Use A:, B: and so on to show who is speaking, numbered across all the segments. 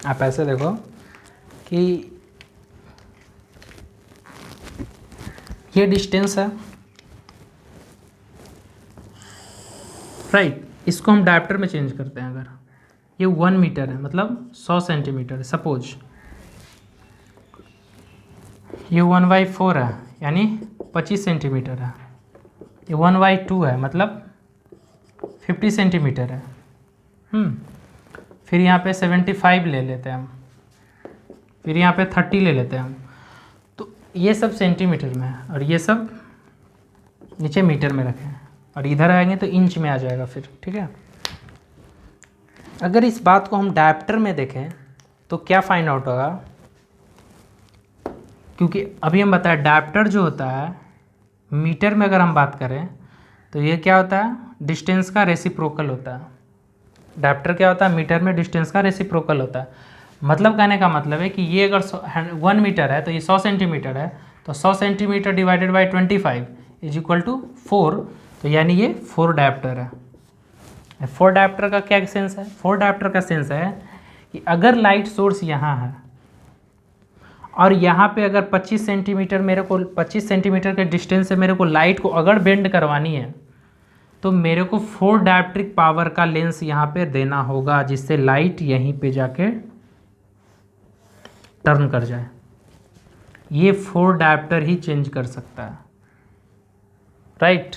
A: आप ऐसे देखो कि ये डिस्टेंस है, राइट। इसको हम डायप्टर में चेंज करते हैं। अगर ये 1 मीटर है मतलब 100 सेंटीमीटर है, सपोज ये 1/4 है यानी 25 सेंटीमीटर है, ये 1/2 है मतलब 50 सेंटीमीटर है। फिर यहाँ पे 75 ले लेते हैं हम, फिर यहाँ पे 30 ले लेते हैं हम। तो ये सब सेंटीमीटर में है और ये सब नीचे मीटर में रखें, और इधर आएंगे तो इंच में आ जाएगा फिर, ठीक है। अगर इस बात को हम डायप्टर में देखें तो क्या फाइंड आउट होगा, क्योंकि अभी हम बताएं डायप्टर जो होता है मीटर में अगर हम बात करें तो ये क्या होता है, डिस्टेंस का रेसिप्रोकल होता है। डायप्टर क्या होता है, मीटर में डिस्टेंस का रेसिप्रोकल होता है। मतलब कहने का मतलब है कि ये अगर 1 मीटर है तो ये 100 सेंटीमीटर है, तो 100 centimetre divided by 25 is equal to 4, तो यानी ये 4 डायप्टर है। 4 डायप्टर का क्या सेंस है, 4 डायप्टर का सेंस है कि अगर लाइट सोर्स यहाँ है और यहाँ पे अगर 25 सेंटीमीटर मेरे को 25 सेंटीमीटर के डिस्टेंस से मेरे को लाइट को अगर बेंड करवानी है तो मेरे को 4 डायप्ट्रिक पावर का लेंस यहाँ पे देना होगा, जिससे लाइट यहीं पे जाके टर्न कर जाए। ये 4 डायप्टर ही चेंज कर सकता है, राइट।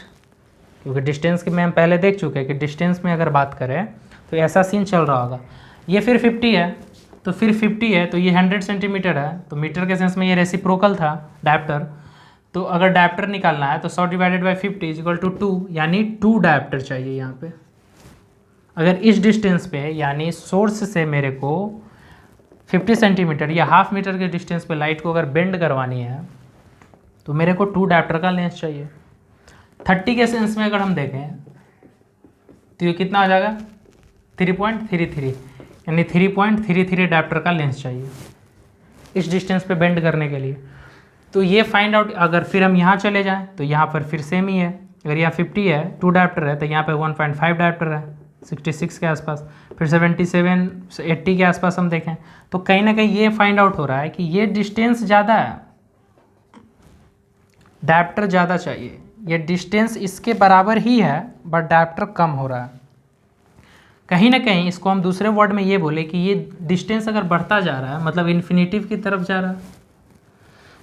A: क्योंकि डिस्टेंस के में हम पहले देख चुके हैं कि डिस्टेंस में अगर बात करें तो ऐसा सीन चल रहा होगा। ये फिर 50 है तो फिर 50 है तो ये 100 सेंटीमीटर है, तो मीटर के सेंस में ये रेसिप्रोकल था डायप्टर। तो अगर डायप्टर निकालना है तो 100 divided by 50 is equal to 2, यानी 2 डायप्टर चाहिए यहाँ पे। अगर इस डिस्टेंस पे यानी सोर्स से मेरे को 50 सेंटीमीटर या हाफ मीटर के डिस्टेंस पे लाइट को अगर बेंड करवानी है तो मेरे को 2 डायप्टर का लेंस चाहिए। 30 के सेंस में अगर हम देखें तो ये कितना आ जाएगा, 3.33, यानी 3.33 डायप्टर का लेंस चाहिए इस डिस्टेंस पे बेंड करने के लिए। तो ये फाइंड आउट, अगर फिर हम यहाँ चले जाएं तो यहाँ पर फिर सेम ही है। अगर यहाँ 50 है 2 डायप्टर है तो यहाँ पे 1.5 डायप्टर है 66 के आसपास। फिर 77 80 के आसपास हम देखें तो कहीं ना कहीं ये फाइंड आउट हो रहा है कि ये डिस्टेंस ज़्यादा है, डायप्टर ज़्यादा चाहिए। ये डिस्टेंस इसके बराबर ही है बट डायप्टर कम हो रहा है। कहीं ना कहीं इसको हम दूसरे वर्ड में ये बोले कि ये डिस्टेंस अगर बढ़ता जा रहा है मतलब इन्फिनिटिव की तरफ जा रहा है।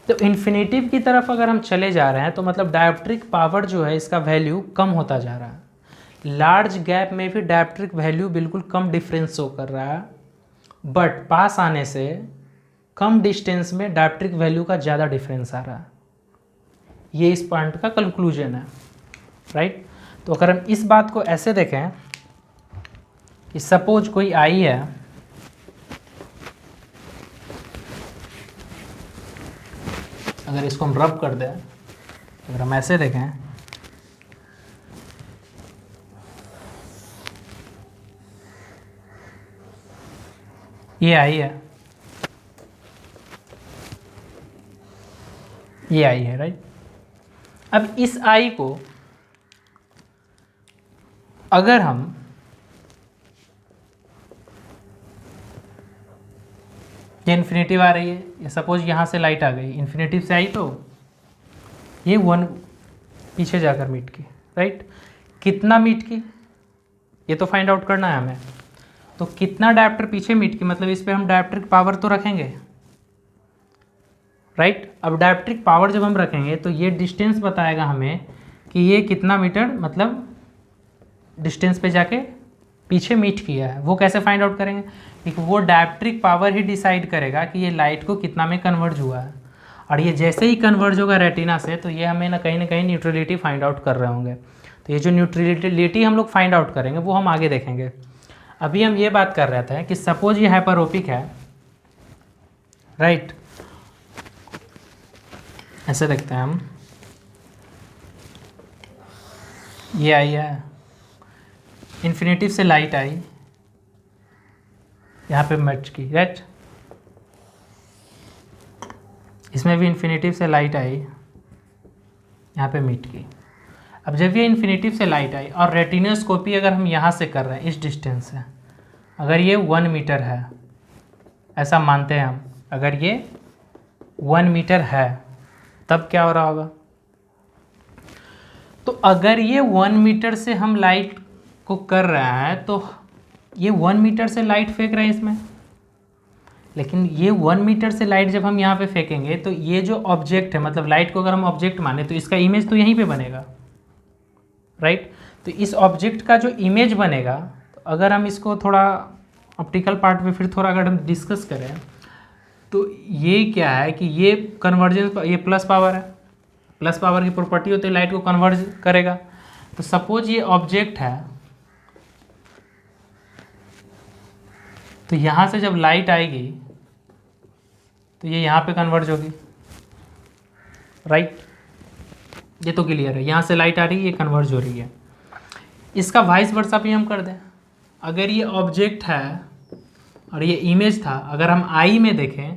A: तो इन्फिनिटिव की तरफ अगर हम चले जा रहे हैं तो मतलब डायप्ट्रिक पावर जो है इसका वैल्यू कम होता जा रहा है। लार्ज गैप में भी डायप्ट्रिक वैल्यू बिल्कुल कम डिफरेंस शो कर रहा है, बट पास आने से कम डिस्टेंस में डायप्ट्रिक वैल्यू का ज़्यादा डिफरेंस आ रहा है। ये इस पॉइंट का कंक्लूजन है, राइट। तो अगर हम इस बात को ऐसे देखें कि सपोज कोई आई है, अगर इसको हम रब कर दें, अगर हम ऐसे देखें ये आई है, ये आई है, राइट। अब इस आई को अगर हम ये इन्फिनेटिव आ रही है, ये सपोज यहाँ से लाइट आ गई, इन्फिनेटिव से आई तो ये 1 पीछे जाकर मीट की, राइट। कितना मीट की ये तो फाइंड आउट करना है हमें। तो कितना डायप्टर पीछे मीट की मतलब इस पर हम डायप्ट्रिक पावर तो रखेंगे, राइट। अब डायप्ट्रिक पावर जब हम रखेंगे तो ये डिस्टेंस बताएगा हमें कि ये कितना मीटर मतलब डिस्टेंस पे जाके पीछे मीट किया है। वो कैसे फाइंड आउट करेंगे, क्योंकि वो डायप्ट्रिक पावर ही डिसाइड करेगा कि ये लाइट को कितना में कन्वर्ज हुआ है, और ये जैसे ही कन्वर्ज होगा रेटिना से तो ये हमें ना कहीं न्यूट्रलिटी फाइंड आउट कर रहे होंगे। तो ये जो न्यूट्रलिटी हम लोग फाइंड आउट करेंगे वो हम आगे देखेंगे। अभी हम ये बात कर रहे थे कि सपोज ये हाइपरोपिक है, राइट। ऐसे देखते हैं हम, ये आई है, इन्फिनेटिव से लाइट आई, यहाँ पे मैच की, राइट। इसमें भी इन्फिनेटिव से लाइट आई, यहाँ पे मीट की। अब जब ये इन्फिनेटिव से लाइट आई और रेटिनोस्कोपी अगर हम यहाँ से कर रहे हैं इस डिस्टेंस से, अगर ये 1 मीटर है ऐसा मानते हैं हम, अगर ये 1 मीटर है तब क्या हो रहा होगा। तो अगर ये 1 मीटर से हम लाइट को कर रहा है तो ये 1 मीटर से लाइट फेंक रहा है इसमें, लेकिन ये 1 मीटर से लाइट जब हम यहाँ पे फेंकेंगे तो ये जो ऑब्जेक्ट है, मतलब लाइट को अगर हम ऑब्जेक्ट माने तो इसका इमेज तो यहीं पे बनेगा, राइट। तो इस ऑब्जेक्ट का जो इमेज बनेगा, तो अगर हम इसको थोड़ा ऑप्टिकल पार्ट में फिर थोड़ा अगर हम डिस्कस करें तो ये क्या है कि ये कन्वर्जेंस, ये प्लस पावर है, प्लस पावर की प्रॉपर्टी होती है लाइट को कन्वर्ज करेगा। तो सपोज ये ऑब्जेक्ट है, तो यहाँ से जब लाइट आएगी तो ये यहाँ पे कन्वर्ज होगी, राइट। ये तो क्लियर है, यहाँ से लाइट आ रही है, ये कन्वर्ज हो रही है। इसका वाइस वर्सा भी हम कर दें, अगर ये ऑब्जेक्ट है और ये इमेज था, अगर हम आई में देखें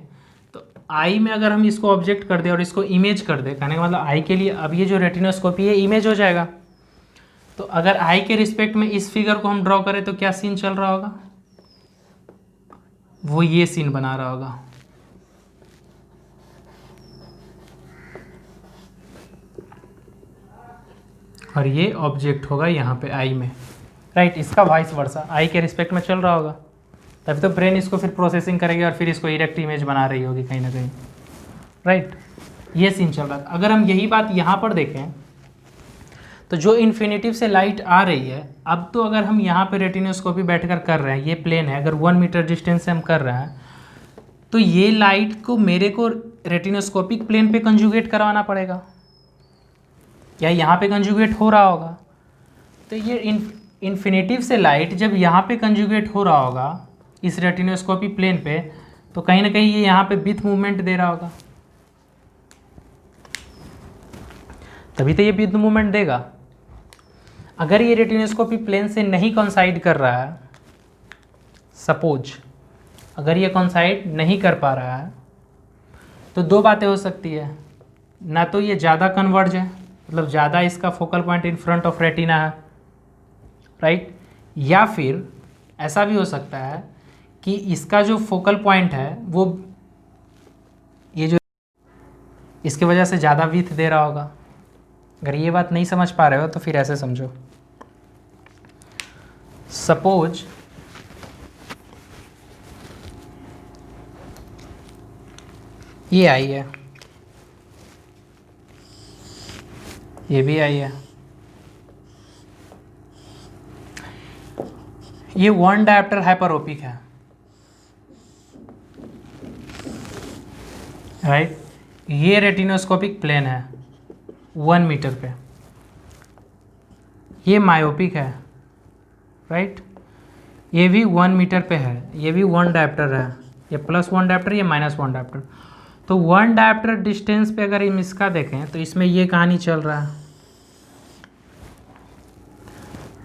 A: तो आई में अगर हम इसको ऑब्जेक्ट कर दें और इसको इमेज कर दें, कहने का मतलब आई के लिए अब ये जो रेटिनोस्कोपी है इमेज हो जाएगा। तो अगर आई के रिस्पेक्ट में इस फिगर को हम ड्रॉ करें तो क्या सीन चल रहा होगा, वो ये सीन बना रहा होगा। और ये ऑब्जेक्ट होगा यहाँ पे आई में, राइट। इसका वाइस वर्सा आई के रिस्पेक्ट में चल रहा होगा, तभी तो ब्रेन इसको फिर प्रोसेसिंग करेगी और फिर इसको इरेक्ट इमेज बना रही होगी कहीं ना कहीं, राइट। ये सीन चल रहा था। अगर हम यही बात यहाँ पर देखें तो जो इन्फिनिटिव से लाइट आ रही है, अब तो अगर हम यहाँ पे रेटिनोस्कोपी बैठकर कर रहे हैं, ये प्लेन है, अगर 1 मीटर डिस्टेंस से हम कर रहे हैं तो ये लाइट को मेरे को रेटिनोस्कोपिक प्लेन पे कंजुगेट करवाना पड़ेगा, या यहाँ पे कंजुगेट हो रहा होगा। तो ये इन्फिनिटिव से लाइट जब यहाँ पे कंजुगेट हो रहा होगा इस रेटिनोस्कोपी प्लेन पे, तो कहीं ना कहीं ये यहाँ पे विथ मूवमेंट दे रहा होगा, तभी तो ये विथ मूवमेंट देगा। अगर ये रेटिनोस्कोपी प्लेन से नहीं कॉन्साइड कर रहा है, सपोज अगर ये कॉन्साइड नहीं कर पा रहा है, तो दो बातें हो सकती है, ना तो ये ज़्यादा कन्वर्ज है, मतलब ज़्यादा इसका focal point in front of retina है, राइट, या फिर ऐसा भी हो सकता है कि इसका जो फोकल पॉइंट है वो ये जो इसकी वजह से ज़्यादा विथ दे रहा होगा। अगर ये बात नहीं समझ पा रहे हो तो फिर ऐसे समझो, सपोज ये आई है, ये भी आई है, ये 1 डायप्टर हाइपरोपिक है, राइट। ये रेटिनोस्कोपिक प्लेन है 1 मीटर पे, ये मायोपिक है, राइट। ये भी 1 मीटर पे है, ये भी 1 डायप्टर है, ये +1 डायप्टर, ये -1 डायप्टर। तो 1 डायप्टर डिस्टेंस पे अगर हम इसका देखें तो इसमें ये कहानी चल रहा है,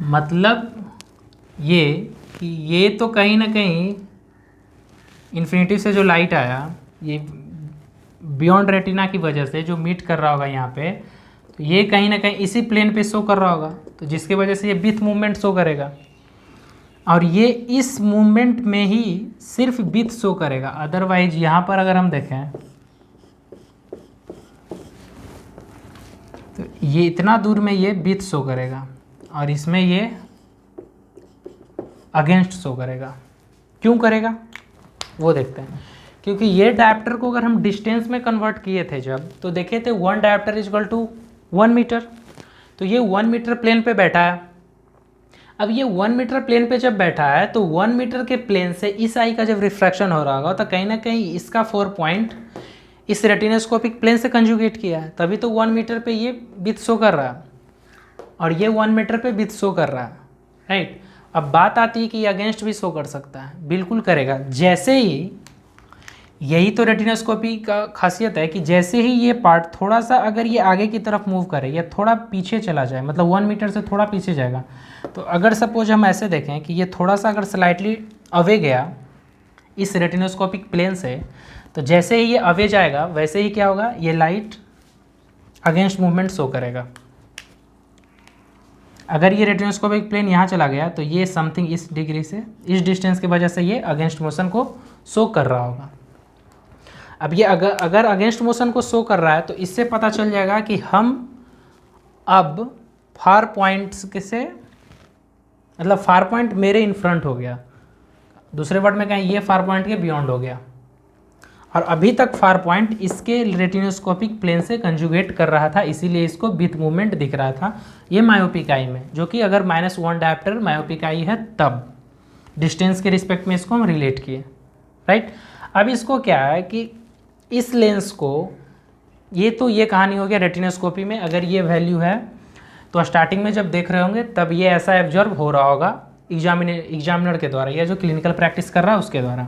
A: मतलब ये कि ये तो कहीं ना कहीं इन्फिनिटी से जो लाइट आया ये बियॉन्ड रेटिना की वजह से जो मीट कर रहा होगा यहाँ पे, तो ये कहीं ना कहीं इसी प्लेन पे शो कर रहा होगा, तो जिसकी वजह से ये विथ मूवमेंट शो करेगा, और ये इस मूवमेंट में ही सिर्फ विथ शो करेगा। अदरवाइज यहाँ पर अगर हम देखें तो ये इतना दूर में ये विथ शो करेगा और इसमें ये अगेंस्ट शो करेगा। क्यों करेगा वो देखते हैं, क्योंकि ये डायप्टर को अगर हम डिस्टेंस में कन्वर्ट किए थे जब, तो देखे थे 1 dioptre is equal to 1 metre, तो ये 1 मीटर प्लेन पे बैठा है। अब ये 1 मीटर प्लेन पे जब बैठा है तो 1 मीटर के प्लेन से इस आई का जब रिफ्रैक्शन हो रहा होगा तो कहीं ना कहीं इसका 4 पॉइंट इस रेटिनोस्कोपिक प्लेन से कंजुगेट किया है, तभी तो 1 मीटर पे ये विथ शो कर रहा है और ये 1 मीटर पे विथ शो कर रहा है, राइट। अब बात आती है कि ये अगेंस्ट भी शो कर सकता है, बिल्कुल करेगा। जैसे ही, यही तो रेटिनोस्कोपी का खासियत है कि जैसे ही ये पार्ट थोड़ा सा अगर ये आगे की तरफ मूव करे या थोड़ा पीछे चला जाए, मतलब 1 मीटर से थोड़ा पीछे जाएगा, तो अगर सपोज हम ऐसे देखें कि ये थोड़ा सा अगर स्लाइटली अवे गया इस रेटिनोस्कोपिक प्लेन से, तो जैसे ही ये अवे जाएगा वैसे ही क्या होगा, ये लाइट अगेंस्ट मूवमेंट शो करेगा। अगर ये रेटिनोस्कोपिक प्लेन यहाँ चला गया तो ये समथिंग इस डिग्री से, इस डिस्टेंस की वजह से ये अगेंस्ट मोशन को शो कर रहा होगा। अब ये अगर अगेंस्ट मोशन को शो कर रहा है तो इससे पता चल जाएगा कि हम अब फार पॉइंट्स से, मतलब फार पॉइंट मेरे इन फ्रंट हो गया, दूसरे वर्ड में कहें ये फार पॉइंट के बियॉन्ड हो गया, और अभी तक फार पॉइंट इसके रेटिनोस्कोपिक प्लेन से कंजुगेट कर रहा था, इसीलिए इसको विथ मूवमेंट दिख रहा था ये मायोपिक आई में, जो कि अगर -1 डायप्टर मायोपिक आई है तब डिस्टेंस के रिस्पेक्ट में इसको हम रिलेट किए, राइट। अब इसको क्या है कि इस लेंस को, ये कहानी हो गया रेटिनोस्कोपी में। अगर ये वैल्यू है तो स्टार्टिंग में जब देख रहे होंगे तब ये ऐसा एब्जॉर्ब हो रहा होगा एग्जामिनर के द्वारा या जो क्लिनिकल प्रैक्टिस कर रहा है उसके द्वारा।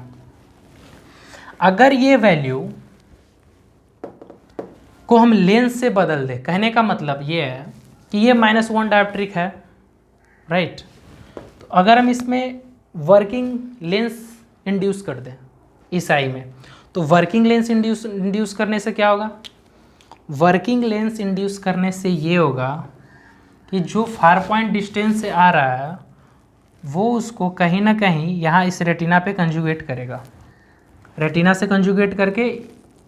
A: अगर ये वैल्यू को हम लेंस से बदल दें, कहने का मतलब ये है कि ये -1 डायप्ट्रिक है, राइट। तो अगर हम इसमें वर्किंग लेंस इंड्यूस कर दें इस आई में, तो वर्किंग लेंस इंड्यूस करने से क्या होगा, वर्किंग लेंस इंड्यूस करने से ये होगा कि जो फार पॉइंट डिस्टेंस से आ रहा है वो उसको कहीं ना कहीं यहाँ इस रेटिना पे कंजुगेट करेगा, रेटिना से कंजुगेट करके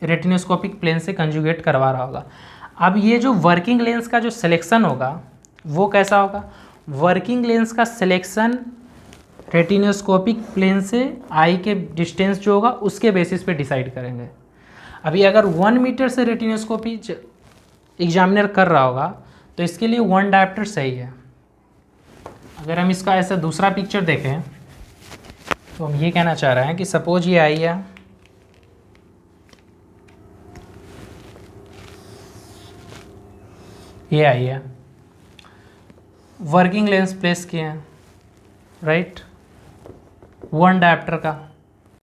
A: रेटिनोस्कोपिक प्लेन से कंजुगेट करवा रहा होगा। अब ये जो वर्किंग लेंस का जो सिलेक्शन होगा वो कैसा होगा, वर्किंग लेंस का सिलेक्शन रेटिनोस्कोपिक प्लेन से आई के डिस्टेंस जो होगा उसके बेसिस पे डिसाइड करेंगे। अभी अगर 1 मीटर से रेटिनोस्कोपी एग्जामिनर कर रहा होगा तो इसके लिए 1 डायप्टर सही है। अगर हम इसका ऐसा दूसरा पिक्चर देखें तो हम ये कहना चाह रहे हैं कि सपोज ये आई है, ये आई है, वर्किंग लेंस प्लेस किए हैं, राइट, 1 डायप्टर का,